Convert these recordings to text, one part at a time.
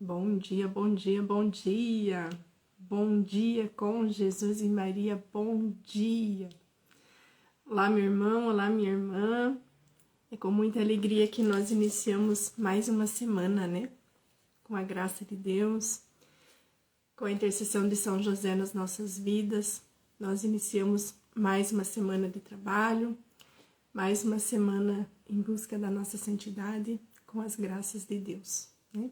Bom dia, bom dia, bom dia. Bom dia com Jesus e Maria, bom dia. Olá, meu irmão, olá, minha irmã. É com muita alegria que nós iniciamos mais uma semana, né? Com a graça de Deus, com a intercessão de São José nas nossas vidas. Nós iniciamos mais uma semana de trabalho, mais uma semana em busca da nossa santidade, com as graças de Deus, né?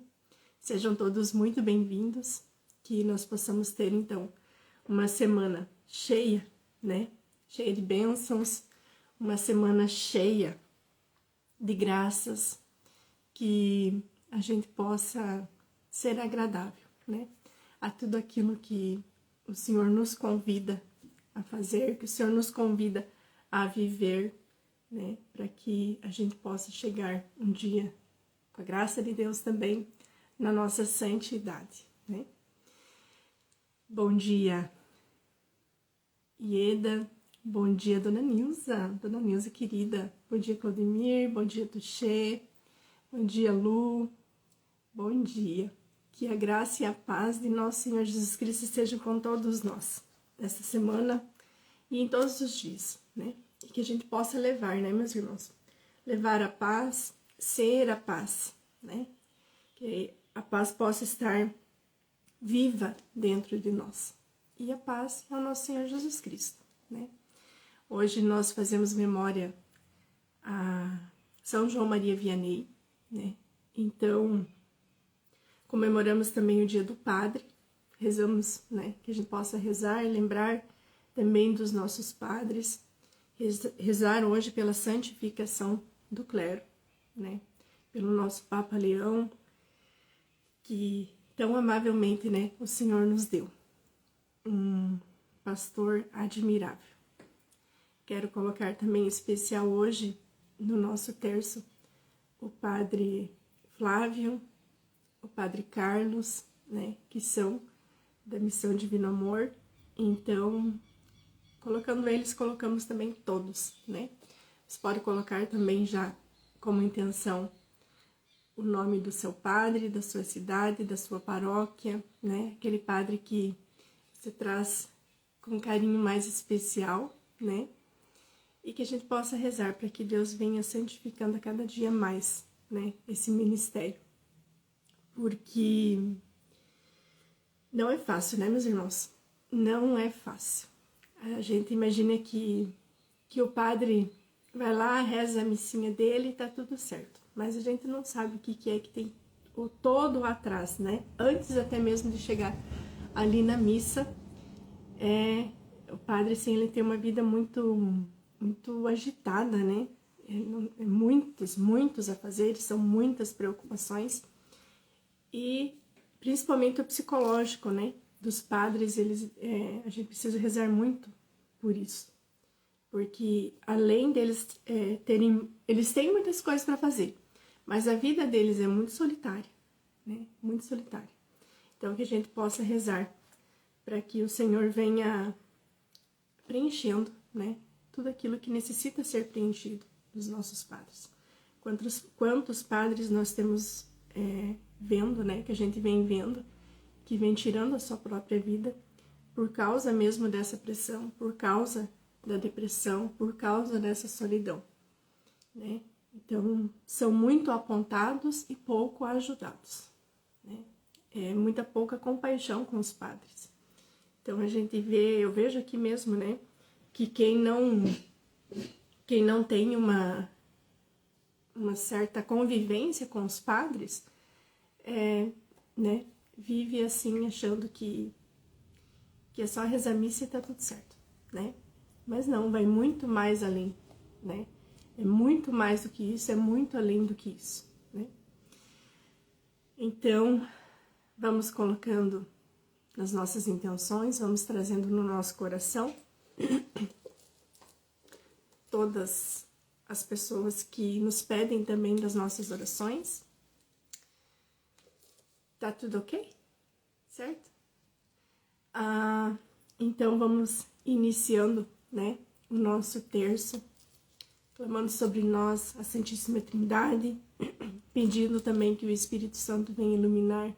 Sejam todos muito bem-vindos, que nós possamos ter, então, uma semana cheia, né? Cheia de bênçãos, uma semana cheia de graças, que a gente possa ser agradável, né? A tudo aquilo que o Senhor nos convida a fazer, que o Senhor nos convida a viver, né? Para que a gente possa chegar um dia, com a graça de Deus também, na nossa santidade, né? Bom dia, Ieda. Bom dia, Dona Nilza querida. Bom dia, Claudemir. Bom dia, Tuxê. Bom dia, Lu. Bom dia. Que a graça e a paz de nosso Senhor Jesus Cristo estejam com todos nós, nessa semana e em todos os dias, né? E que a gente possa levar, né, meus irmãos? Levar a paz, ser a paz, né? Que a paz possa estar viva dentro de nós. E a paz é o nosso Senhor Jesus Cristo, né? Hoje nós fazemos memória a São João Maria Vianney, né? Então, comemoramos também o Dia do Padre. Rezamos, né? Que a gente possa rezar, lembrar também dos nossos padres. Rezar hoje pela santificação do clero, né? Pelo nosso Papa Leão, que tão amavelmente, né, o Senhor nos deu. Um pastor admirável. Quero colocar também em especial hoje, no nosso terço, o Padre Flávio, o Padre Carlos, né, que são da Missão Divino Amor. Então, colocando eles, colocamos também todos, né? Você pode colocar também já como intenção o nome do seu padre, da sua cidade, da sua paróquia, né? Aquele padre que você traz com carinho mais especial, né? E que a gente possa rezar para que Deus venha santificando a cada dia mais, né? Esse ministério. Porque não é fácil, né, meus irmãos? Não é fácil. A gente imagina que o padre vai lá, reza a missinha dele e tá tudo certo. Mas a gente não sabe o que é que tem o todo atrás, né? Antes até mesmo de chegar ali na missa, o padre, assim, ele tem uma vida muito agitada, né? Muitos afazeres, são muitas preocupações. E principalmente o psicológico, né? Dos padres, a gente precisa rezar muito por isso. Porque além deles eles têm muitas coisas para fazer, mas a vida deles é muito solitária, né? Muito solitária. Então, que a gente possa rezar para que o Senhor venha preenchendo, né? Tudo aquilo que necessita ser preenchido dos nossos padres. Quantos padres nós temos vendo, né? Que a gente vem vendo, que vem tirando a sua própria vida por causa mesmo dessa pressão, por causa da depressão, por causa dessa solidão, né? Então, são muito apontados e pouco ajudados, né? Muita pouca compaixão com os padres. Então, eu vejo aqui mesmo, né, que quem não tem uma certa convivência com os padres, né, vive assim, achando que é só rezar a missa e tá tudo certo, né? Mas não, vai muito mais além, né? É muito mais do que isso, é muito além do que isso, né? Então, vamos colocando nas nossas intenções, vamos trazendo no nosso coração todas as pessoas que nos pedem também das nossas orações. Tá tudo ok? Certo? Então, vamos iniciando, né, o nosso terço, clamando sobre nós a Santíssima Trindade, pedindo também que o Espírito Santo venha iluminar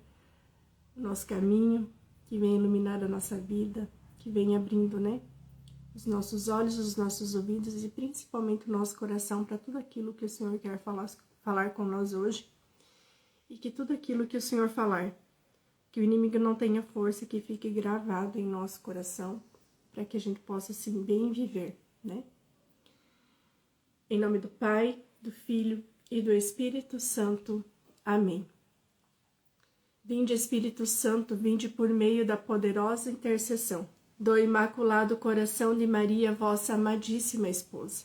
o nosso caminho, que venha iluminar a nossa vida, que venha abrindo, os nossos olhos, os nossos ouvidos e principalmente o nosso coração para tudo aquilo que o Senhor quer falar com nós hoje. E que tudo aquilo que o Senhor falar, que o inimigo não tenha força, que fique gravado em nosso coração, para que a gente possa, assim, bem viver, Em nome do Pai, do Filho e do Espírito Santo. Amém. Vinde, Espírito Santo, vinde por meio da poderosa intercessão do Imaculado Coração de Maria, vossa amadíssima esposa.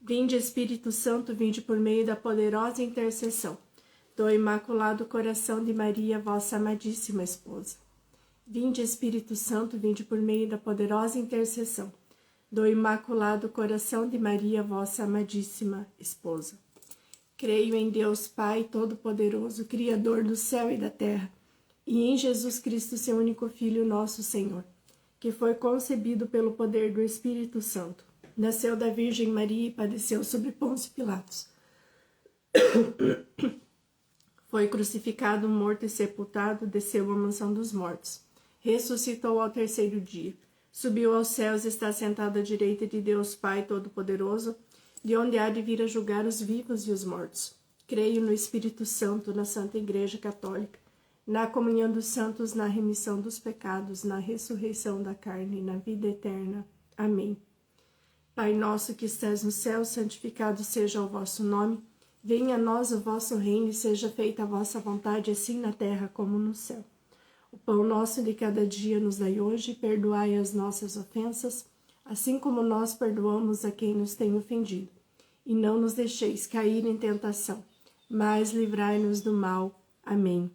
Vinde, Espírito Santo, vinde por meio da poderosa intercessão do Imaculado Coração de Maria, vossa amadíssima esposa. Vinde, Espírito Santo, vinde por meio da poderosa intercessão do Imaculado Coração de Maria, vossa amadíssima esposa. Creio em Deus Pai Todo-Poderoso, Criador do céu e da terra, e em Jesus Cristo, seu único Filho, nosso Senhor, que foi concebido pelo poder do Espírito Santo, nasceu da Virgem Maria e padeceu sobre Pôncio Pilatos. Foi crucificado, morto e sepultado, desceu à mansão dos mortos. Ressuscitou ao terceiro dia. Subiu aos céus e está sentado à direita de Deus Pai Todo-Poderoso, de onde há de vir a julgar os vivos e os mortos. Creio no Espírito Santo, na Santa Igreja Católica, na comunhão dos santos, na remissão dos pecados, na ressurreição da carne e na vida eterna. Amém. Pai nosso que estás no céu, santificado seja o vosso nome. Venha a nós o vosso reino e seja feita a vossa vontade, assim na terra como no céu. O pão nosso de cada dia nos dai hoje, perdoai as nossas ofensas, assim como nós perdoamos a quem nos tem ofendido. E não nos deixeis cair em tentação, mas livrai-nos do mal. Amém.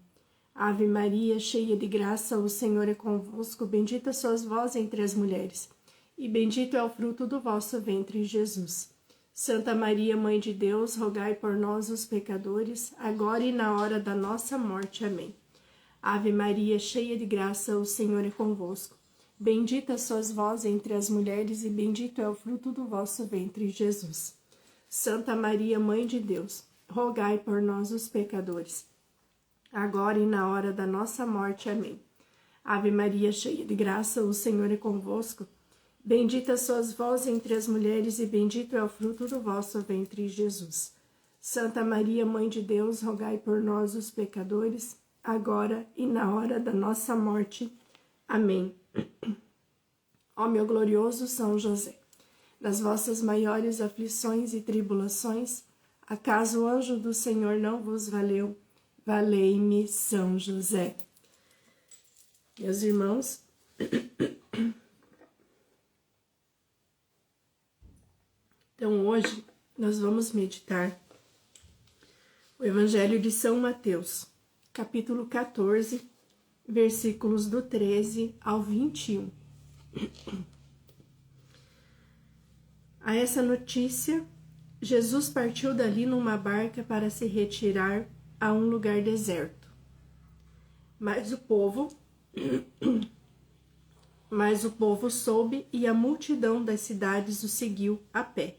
Ave Maria, cheia de graça, o Senhor é convosco, bendita sois vós entre as mulheres, e bendito é o fruto do vosso ventre, Jesus. Santa Maria, Mãe de Deus, rogai por nós, os pecadores, agora e na hora da nossa morte. Amém. Ave Maria, cheia de graça, o Senhor é convosco. Bendita sois vós entre as mulheres, e bendito é o fruto do vosso ventre, Jesus. Santa Maria, Mãe de Deus, rogai por nós, os pecadores, agora e na hora da nossa morte. Amém. Ave Maria, cheia de graça, o Senhor é convosco. Bendita sois vós entre as mulheres, e bendito é o fruto do vosso ventre, Jesus. Santa Maria, Mãe de Deus, rogai por nós, os pecadores, agora e na hora da nossa morte. Amém. Ó meu glorioso São José, nas vossas maiores aflições e tribulações, acaso o anjo do Senhor não vos valeu? Valei-me, São José. Meus irmãos, então hoje nós vamos meditar o Evangelho de São Mateus, capítulo 14, versículos do 13 ao 21. A essa notícia, Jesus partiu dali numa barca para se retirar a um lugar deserto. Mas o povo soube e a multidão das cidades o seguiu a pé.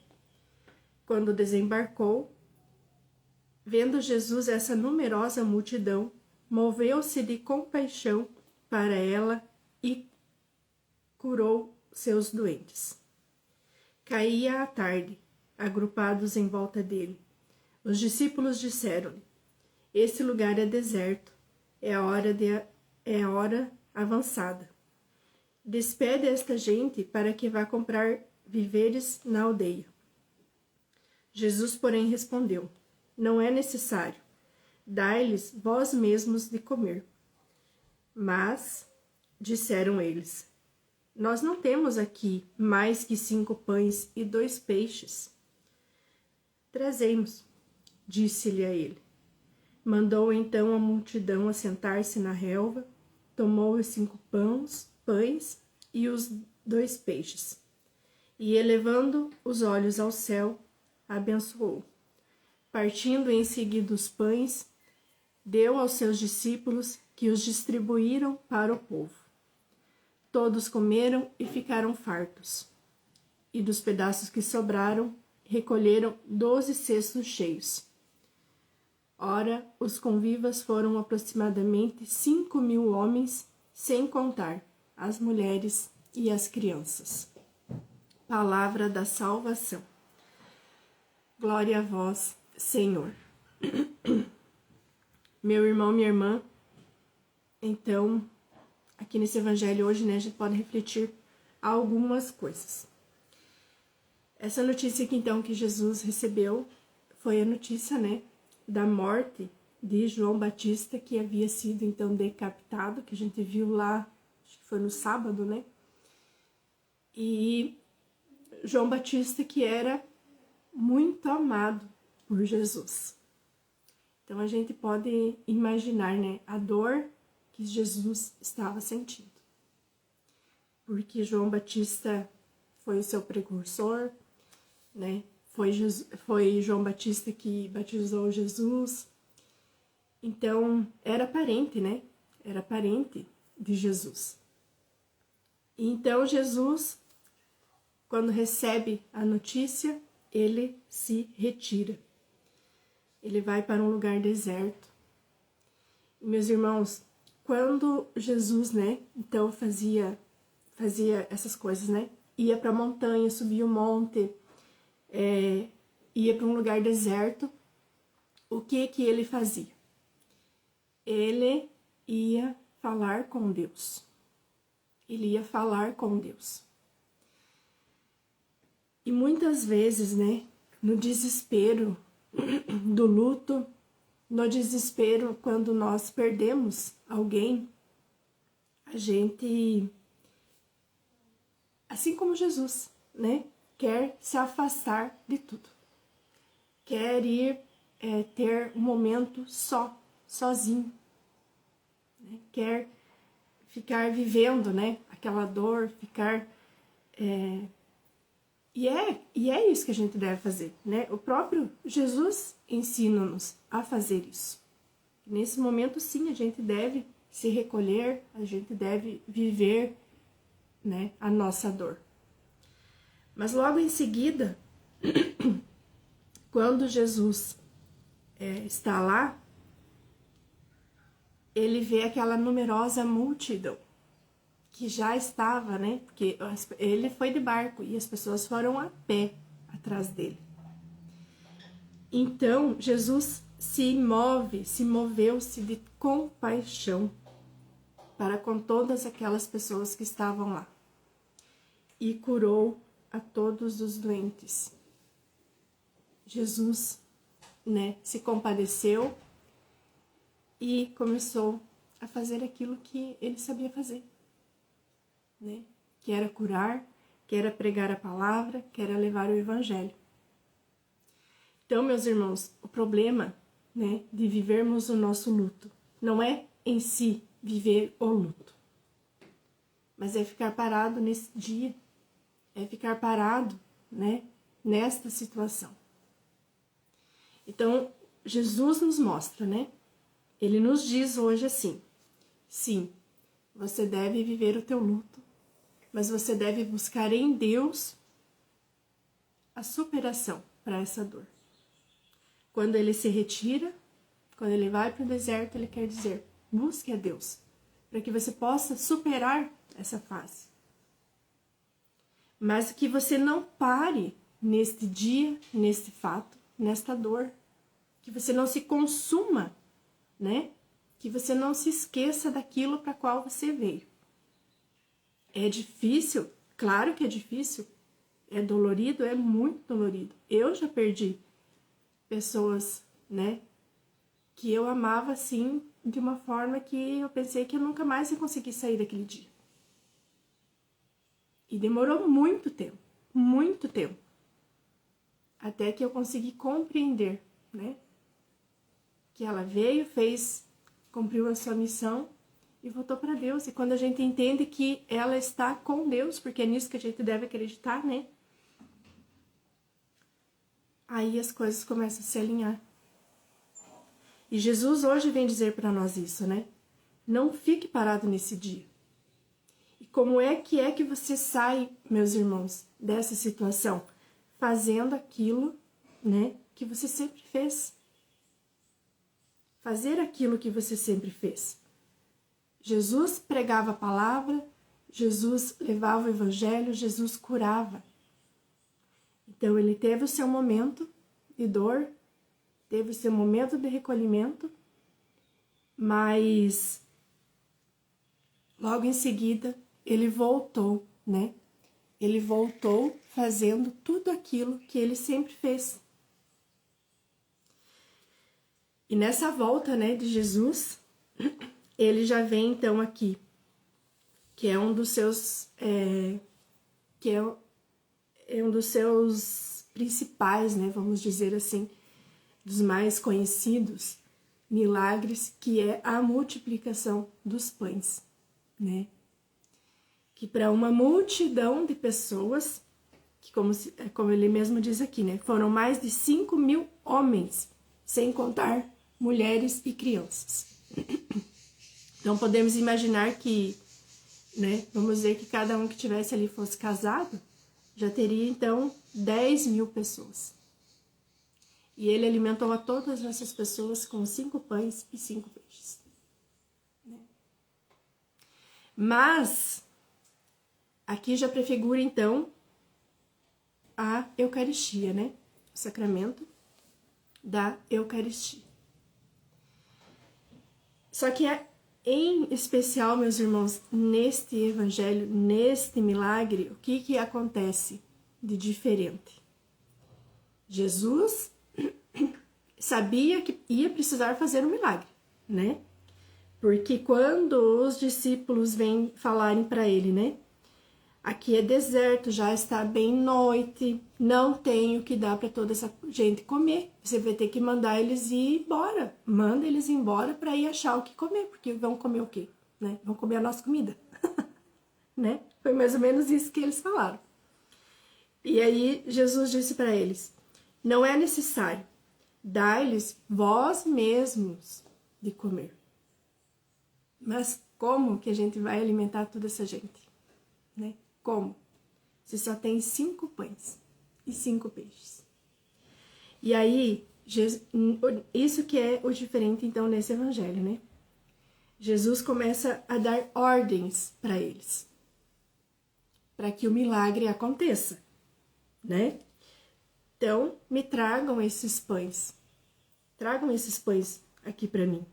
Quando desembarcou, vendo Jesus essa numerosa multidão, moveu-se de compaixão para ela e curou seus doentes. Caía a tarde, agrupados em volta dele. Os discípulos disseram-lhe: Esse lugar é deserto, é hora avançada. Despede esta gente para que vá comprar víveres na aldeia. Jesus, porém, respondeu: Não é necessário. Dai-lhes vós mesmos de comer. Mas, disseram eles, nós não temos aqui mais que 5 pães e 2 peixes. Trazemos, disse-lhe a ele. Mandou então a multidão assentar-se na relva, tomou os 5 pães e os 2 peixes, e elevando os olhos ao céu, abençoou. Partindo em seguida os pães, deu aos seus discípulos, que os distribuíram para o povo. Todos comeram e ficaram fartos. E dos pedaços que sobraram, recolheram 12 cestos cheios. Ora, os convivas foram aproximadamente 5.000 homens, sem contar as mulheres e as crianças. Palavra da salvação. Glória a vós, Senhor. Meu irmão, minha irmã, então, aqui nesse evangelho hoje, né, a gente pode refletir algumas coisas. Essa notícia aqui, então, que Jesus recebeu, foi a notícia, né, da morte de João Batista, que havia sido, então, decapitado, que a gente viu lá, acho que foi no sábado, né, e João Batista, que era muito amado por Jesus. Então, a gente pode imaginar, né, a dor que Jesus estava sentindo. Porque João Batista foi o seu precursor, né? Foi João Batista que batizou Jesus. Então, era parente, né? Era parente de Jesus. Então, Jesus, quando recebe a notícia, ele se retira. Ele vai para um lugar deserto. E, meus irmãos, quando Jesus, né, então fazia essas coisas, né, ia para a montanha, subia o monte, ia para um lugar deserto, o que ele fazia? Ele ia falar com Deus. Ele ia falar com Deus. E muitas vezes, né, no desespero do luto, no desespero quando nós perdemos alguém, a gente, assim como Jesus, né, quer se afastar de tudo. Quer ir ter um momento sozinho. Né? Quer ficar vivendo, né, aquela dor, ficar... E é isso que a gente deve fazer, né? O próprio Jesus ensina-nos a fazer isso. Nesse momento, sim, a gente deve se recolher, a gente deve viver, né, a nossa dor. Mas logo em seguida, quando Jesus está lá, ele vê aquela numerosa multidão que já estava, né? Porque ele foi de barco e as pessoas foram a pé atrás dele. Então, Jesus se moveu-se de compaixão para com todas aquelas pessoas que estavam lá e curou a todos os doentes. Jesus, né, se compadeceu e começou a fazer aquilo que ele sabia fazer. Né? Que era curar, que era pregar a palavra, que era levar o evangelho. Então, meus irmãos, o problema, né, de vivermos o nosso luto não é em si viver o luto, mas é ficar parado nesse dia, é ficar parado, né, nesta situação. Então, Jesus nos mostra, né, ele nos diz hoje assim, sim, você deve viver o teu luto, mas você deve buscar em Deus a superação para essa dor. Quando ele se retira, quando ele vai para o deserto, ele quer dizer, busque a Deus, para que você possa superar essa fase. Mas que você não pare neste dia, neste fato, nesta dor. Que você não se consuma, né? Que você não se esqueça daquilo para qual você veio. É difícil? Claro que é difícil. É dolorido? É muito dolorido. Eu já perdi pessoas, né, que eu amava assim, de uma forma que eu pensei que eu nunca mais ia conseguir sair daquele dia. E demorou muito tempo, até que eu consegui compreender, né, que ela veio, cumpriu a sua missão e voltou para Deus. E quando a gente entende que ela está com Deus, porque é nisso que a gente deve acreditar, né, aí as coisas começam a se alinhar. E Jesus hoje vem dizer para nós isso, né? Não fique parado nesse dia. E como é que você sai, meus irmãos, dessa situação? Fazendo aquilo, né, que você sempre fez. fazer aquilo que você sempre fez. Jesus pregava a palavra, Jesus levava o evangelho, Jesus curava. Então ele teve o seu momento de dor, teve o seu momento de recolhimento, mas logo em seguida ele voltou, né? Ele voltou fazendo tudo aquilo que ele sempre fez. E nessa volta, né, de Jesus, ele já vem então aqui, que é um dos seus, um dos seus principais, né, vamos dizer assim, dos mais conhecidos milagres, que é a multiplicação dos pães, né? Que para uma multidão de pessoas, que como ele mesmo diz aqui, né, foram mais de 5.000 homens, sem contar mulheres e crianças. Então podemos imaginar que, né, vamos dizer que cada um que tivesse ali fosse casado, já teria então 10.000 pessoas. E ele alimentou a todas essas pessoas com 5 pães e 5 peixes. Mas aqui já prefigura então a Eucaristia, né? O sacramento da Eucaristia. Só que em especial, meus irmãos, neste evangelho, neste milagre, o que acontece de diferente? Jesus sabia que ia precisar fazer um milagre, né? Porque quando os discípulos vêm falarem para ele, né? Aqui é deserto, já está bem noite, não tem o que dar para toda essa gente comer. Você vai ter que mandar eles ir embora. Manda eles embora para ir achar o que comer, porque vão comer o quê? Né? Vão comer a nossa comida. Né? Foi mais ou menos isso que eles falaram. E aí Jesus disse para eles: não é necessário, dai-lhes vós mesmos de comer. Mas como que a gente vai alimentar toda essa gente? Né? Como? Você só tem 5 pães e 5 peixes. E aí, isso que é o diferente então nesse evangelho, né? Jesus começa a dar ordens para eles, para que o milagre aconteça, né? Então, me tragam esses pães aqui para mim,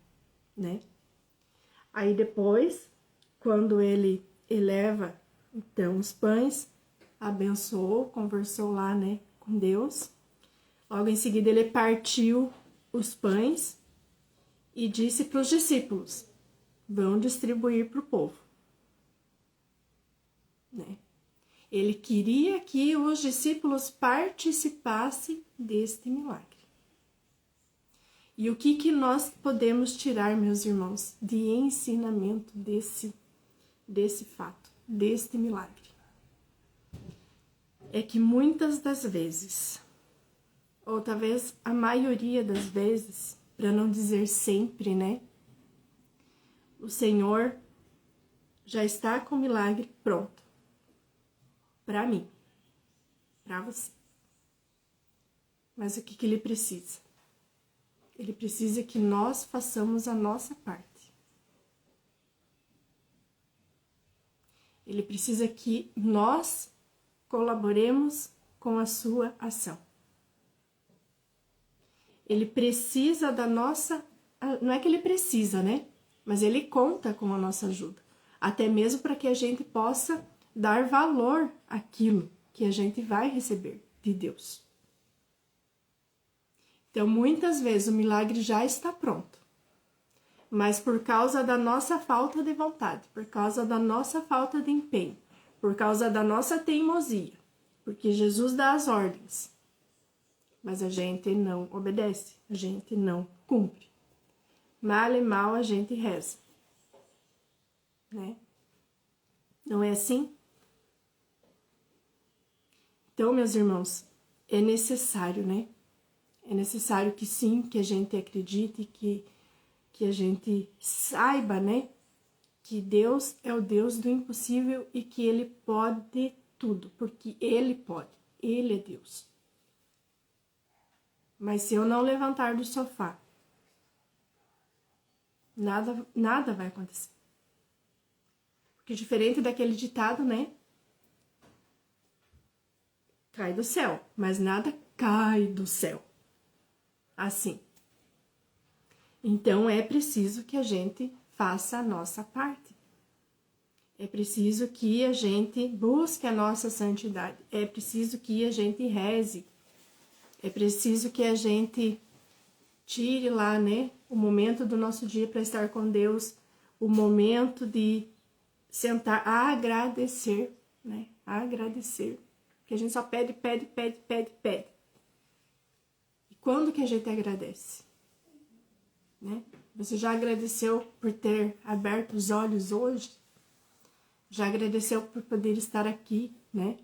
né? Aí depois, quando ele eleva então os pães, abençoou, conversou lá, né, com Deus. Logo em seguida ele partiu os pães e disse para os discípulos: vão distribuir para o povo, né? Ele queria que os discípulos participassem deste milagre. E o que nós podemos tirar, meus irmãos, de ensinamento desse fato, deste milagre? É que muitas das vezes, ou talvez a maioria das vezes, para não dizer sempre, né? O Senhor já está com o milagre pronto. Para mim, para você. Mas o que ele precisa? Ele precisa que nós façamos a nossa parte. Ele precisa que nós colaboremos com a sua ação. Ele precisa da nossa... Não é que ele precisa, né? Mas ele conta com a nossa ajuda. Até mesmo para que a gente possa dar valor àquilo que a gente vai receber de Deus. Então, muitas vezes o milagre já está pronto. Mas por causa da nossa falta de vontade, por causa da nossa falta de empenho, por causa da nossa teimosia, porque Jesus dá as ordens, mas a gente não obedece, a gente não cumpre. Mal e mal a gente reza, né? Não é assim? Então, meus irmãos, é necessário, né? É necessário que sim, que a gente acredite, que a gente saiba, né? Que Deus é o Deus do impossível e que Ele pode tudo, porque Ele pode, Ele é Deus. Mas se eu não levantar do sofá nada vai acontecer. Porque diferente daquele ditado, né? Cai do céu, mas nada cai do céu. Assim. Então, é preciso que a gente faça a nossa parte. É preciso que a gente busque a nossa santidade. É preciso que a gente reze. É preciso que a gente tire lá, né, o momento do nosso dia para estar com Deus, o momento de sentar, agradecer, né, agradecer. Porque a gente só pede. E quando que a gente agradece? Né? Você já agradeceu por ter aberto os olhos hoje? Já agradeceu por poder estar aqui, né?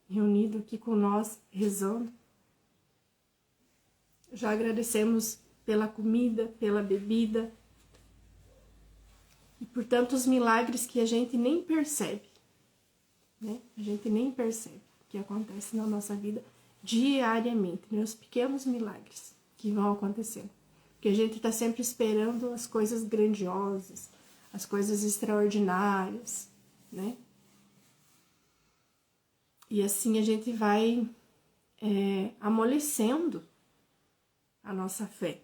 Reunido aqui com nós, rezando? Já agradecemos pela comida, pela bebida e por tantos milagres que a gente nem percebe, né? A gente nem percebe o que acontece na nossa vida diariamente, né? Os pequenos milagres que vão acontecendo. Porque a gente está sempre esperando as coisas grandiosas, as coisas extraordinárias, né? E assim a gente vai amolecendo a nossa fé,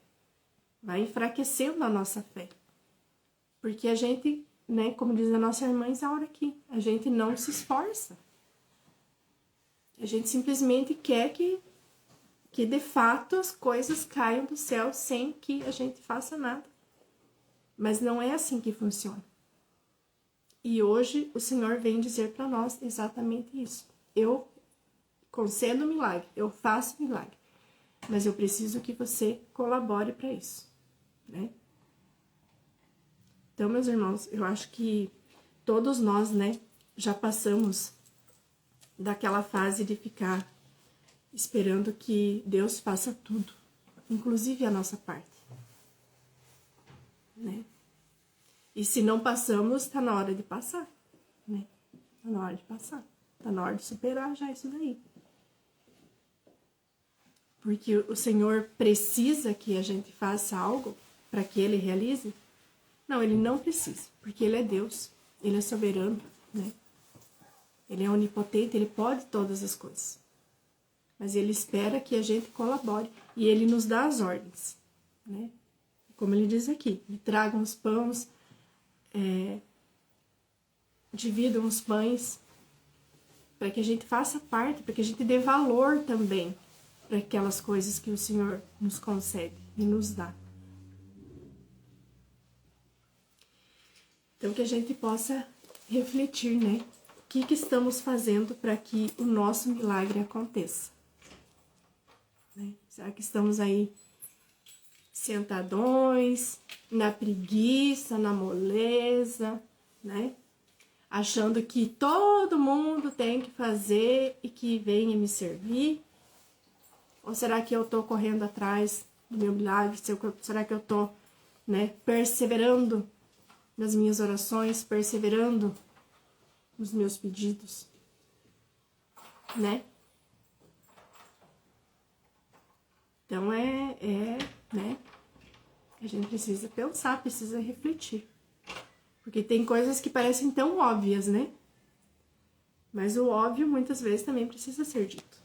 vai enfraquecendo a nossa fé. Porque a gente, né, como diz a nossa irmã Isaura aqui, a gente não se esforça. A gente simplesmente quer que de fato as coisas caiam do céu sem que a gente faça nada. Mas não é assim que funciona. E hoje o Senhor vem dizer para nós exatamente isso. Eu concedo milagre, eu faço milagre, mas eu preciso que você colabore para isso, né? Então, meus irmãos, eu acho que todos nós, né, já passamos daquela fase de ficar esperando que Deus faça tudo, inclusive a nossa parte, né? E se não passamos, tá na hora de passar, né? Tá na hora de passar, tá na hora de superar já isso daí. Porque o Senhor precisa que a gente faça algo para que Ele realize? Não, Ele não precisa, porque Ele é Deus, Ele é soberano, né? Ele é onipotente, Ele pode todas as coisas. Mas Ele espera que a gente colabore e Ele nos dá as ordens, né? Como Ele diz aqui, me tragam os pães, dividam os pães, para que a gente faça parte, para que a gente dê valor também para aquelas coisas que o Senhor nos concede e nos dá. Então, que a gente possa refletir, né? O que estamos fazendo para que o nosso milagre aconteça? Né? Será que estamos aí sentadões, na preguiça, na moleza, né? Achando que todo mundo tem que fazer e que venha me servir? Ou será que eu estou correndo atrás do meu milagre? Será que eu estou, né, perseverando nas minhas orações, perseverando nos meus pedidos, né? Então né? A gente precisa pensar, precisa refletir. Porque tem coisas que parecem tão óbvias, né? Mas o óbvio muitas vezes também precisa ser dito.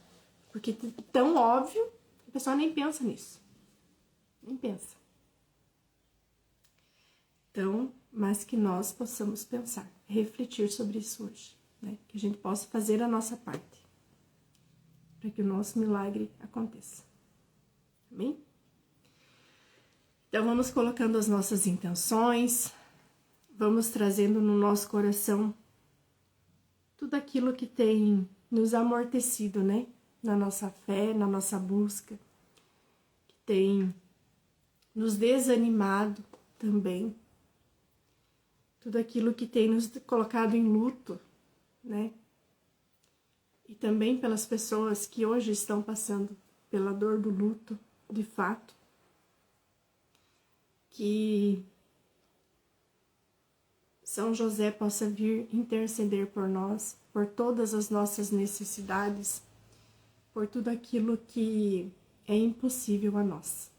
Porque tão óbvio, a pessoa nem pensa nisso. Nem pensa. Então, mas que nós possamos pensar, refletir sobre isso hoje, né? Que a gente possa fazer a nossa parte, para que o nosso milagre aconteça. Amém? Então, vamos colocando as nossas intenções, vamos trazendo no nosso coração tudo aquilo que tem nos amortecido, né? Na nossa fé, na nossa busca, que tem nos desanimado também. Tudo aquilo que tem nos colocado em luto, né? E também pelas pessoas que hoje estão passando pela dor do luto, de fato. Que São José possa vir interceder por nós, por todas as nossas necessidades, por tudo aquilo que é impossível a nós,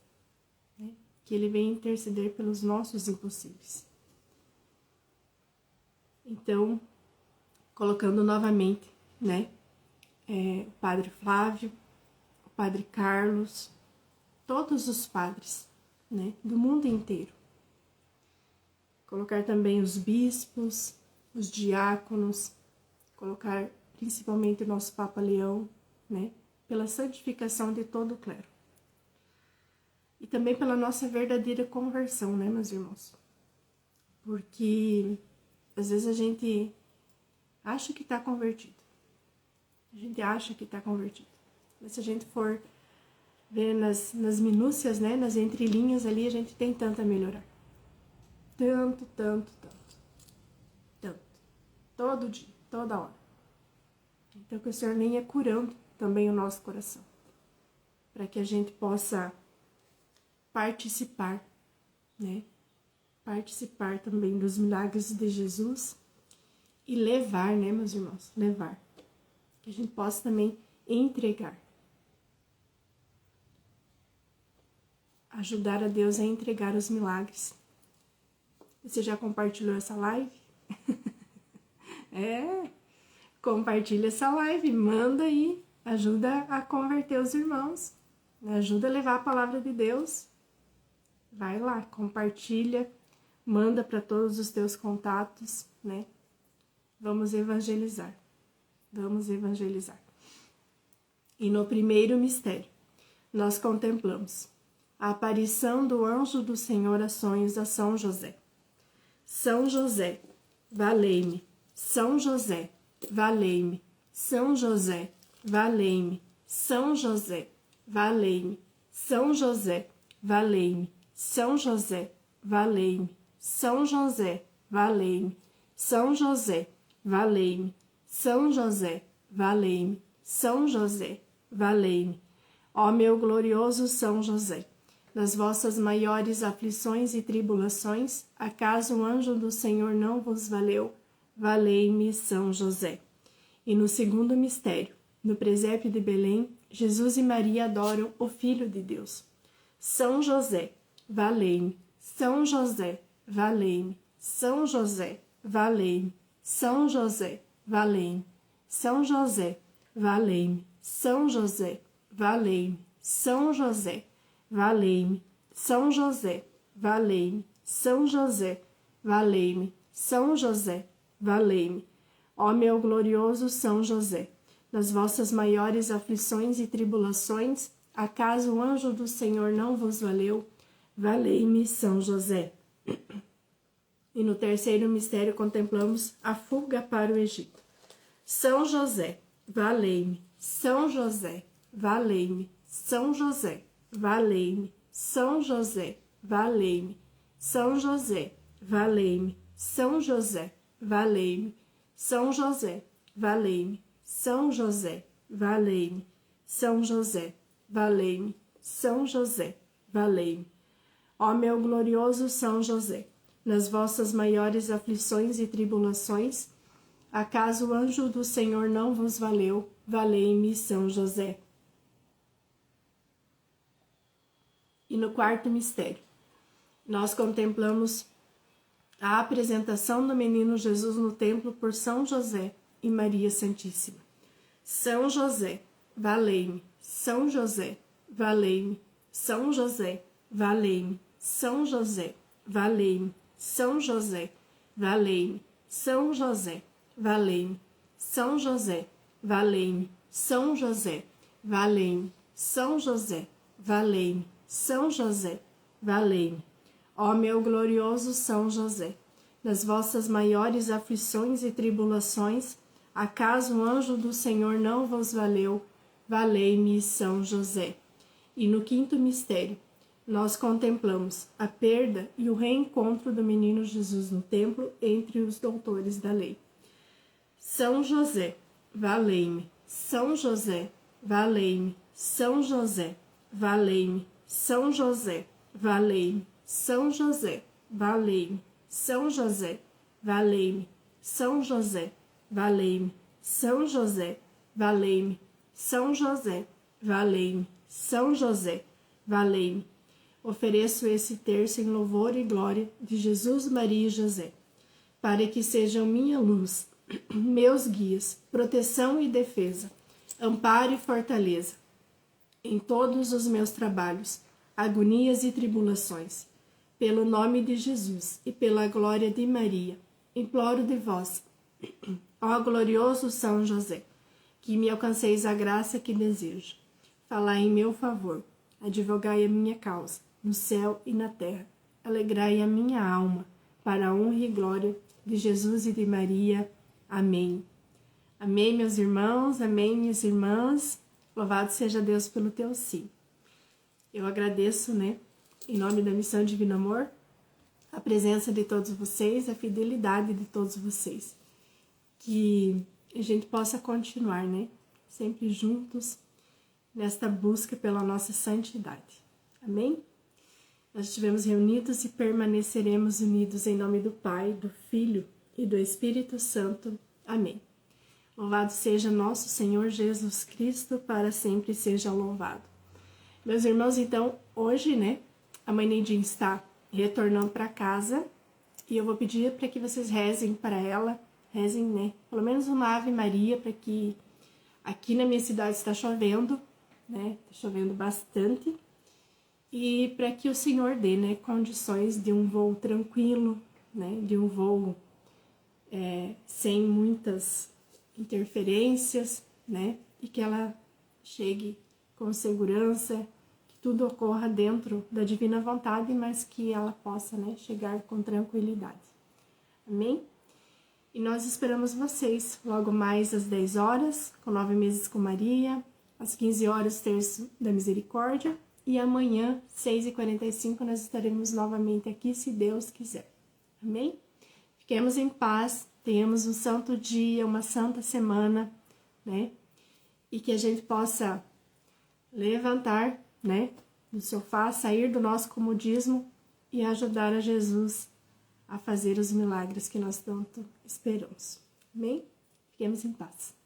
né? que Ele venha interceder pelos nossos impossíveis. Então, colocando novamente, né, o Padre Flávio, o Padre Carlos, todos os padres, né, do mundo inteiro. Colocar também os bispos, os diáconos, colocar principalmente o nosso Papa Leão, né, pela santificação de todo o clero. E também pela nossa verdadeira conversão, né, meus irmãos? Porque às vezes a gente acha que está convertido. A gente acha que está convertido. Mas se a gente for ver nas minúcias, né, nas entrelinhas ali, a gente tem tanto a melhorar. Tanto. Todo dia, toda hora. Então que o Senhor venha curando também o nosso coração. Para que a gente possa participar, né? Participar também dos milagres de Jesus e levar, né, meus irmãos? Levar. Que a gente possa também entregar. Ajudar a Deus a entregar os milagres. Você já compartilhou essa live? Compartilha essa live, manda aí, ajuda a converter os irmãos, ajuda a levar a palavra de Deus. Vai lá, compartilha, manda para todos os teus contatos, né? Vamos evangelizar. E no primeiro mistério, nós contemplamos a aparição do anjo do Senhor a sonhos a São José. São José, valei-me. São José, valei-me. São José, valei-me. São José, valei-me. São José, valei-me. São José, valei-me. São José, valei-me. São José, valei-me. São José, valei-me. São José, valei-me. Ó meu glorioso São José, nas vossas maiores aflições e tribulações, acaso o anjo do Senhor não vos valeu? Valei-me, São José. E no segundo mistério, no presépio de Belém, Jesus e Maria adoram o Filho de Deus. São José, valei-me. São José, valei-me. São José, valei-me. São José, valei-me. São José, valei-me. São José, valei-me. São José, valei-me. São José, valei-me. São José, valei-me. São José, valei-me. Ó meu glorioso São José, nas vossas maiores aflições e tribulações, acaso o anjo do Senhor não vos valeu? Valei-me, São José. E no terceiro mistério contemplamos a fuga para o Egito. São José, valei-me. São José, valei-me. São José, valei-me. São José, valei-me. São José, valei-me. São José, valei-me. São José, valei-me. São José, valei-me. São José, valei-me. São José, valei-me. Ó meu glorioso São José, nas vossas maiores aflições e tribulações, acaso o anjo do Senhor não vos valeu? Valei-me, São José. E no quarto mistério, nós contemplamos a apresentação do menino Jesus no templo por São José e Maria Santíssima. São José, valei-me. São José, valei-me. São José, valei-me. São José, valei-me. São José, valei-me. São José, valei-me. São José, valei-me. São José, valei-me. São José, valei-me. São José, valei-me. Ó meu glorioso São José, nas vossas maiores aflições e tribulações, acaso o anjo do Senhor não vos valeu? Valei-me, São José. E no quinto mistério, nós contemplamos a perda e o reencontro do menino Jesus no templo entre os doutores da lei. São José, valei-me. São José, valei-me. São José, valei-me. São José, valei-me. São José, valei-me. São José, valei-me. São José, valei-me. São José, valei-me. São José, valei-me. São José, valei-me. ofereço esse terço em louvor e glória de Jesus, Maria e José, para que sejam minha luz, meus guias, proteção e defesa, amparo e fortaleza em todos os meus trabalhos, agonias e tribulações. Pelo nome de Jesus e pela glória de Maria, imploro de vós, ó glorioso São José, que me alcanceis a graça que desejo. Falai em meu favor, advogai a minha causa, no céu e na terra. Alegrai a minha alma, para a honra e glória de Jesus e de Maria. Amém. Amém, meus irmãos, amém, minhas irmãs. Louvado seja Deus pelo teu sim. Eu agradeço, em nome da Missão Divino Amor, a presença de todos vocês, a fidelidade de todos vocês. Que a gente possa continuar, sempre juntos, nesta busca pela nossa santidade. Amém? Nós estivemos reunidos e permaneceremos unidos em nome do Pai, do Filho e do Espírito Santo. Amém. Louvado seja nosso Senhor Jesus Cristo, para sempre seja louvado. Meus irmãos, então, hoje, a mãe Neidinha está retornando para casa e eu vou pedir para que vocês rezem para ela, pelo menos uma Ave Maria, para que aqui na minha cidade está chovendo, está chovendo bastante, e para que o Senhor dê, condições de um voo tranquilo, de um voo sem muitas interferências, e que ela chegue com segurança, que tudo ocorra dentro da divina vontade, mas que ela possa, chegar com tranquilidade. Amém? E nós esperamos vocês logo mais às 10 horas, com 9 meses com Maria, às 15 horas, terço da misericórdia, e amanhã, 6h45, nós estaremos novamente aqui, se Deus quiser. Amém? Fiquemos em paz, tenhamos um santo dia, uma santa semana, e que a gente possa levantar, do sofá, sair do nosso comodismo e ajudar a Jesus a fazer os milagres que nós tanto esperamos. Amém? Fiquemos em paz.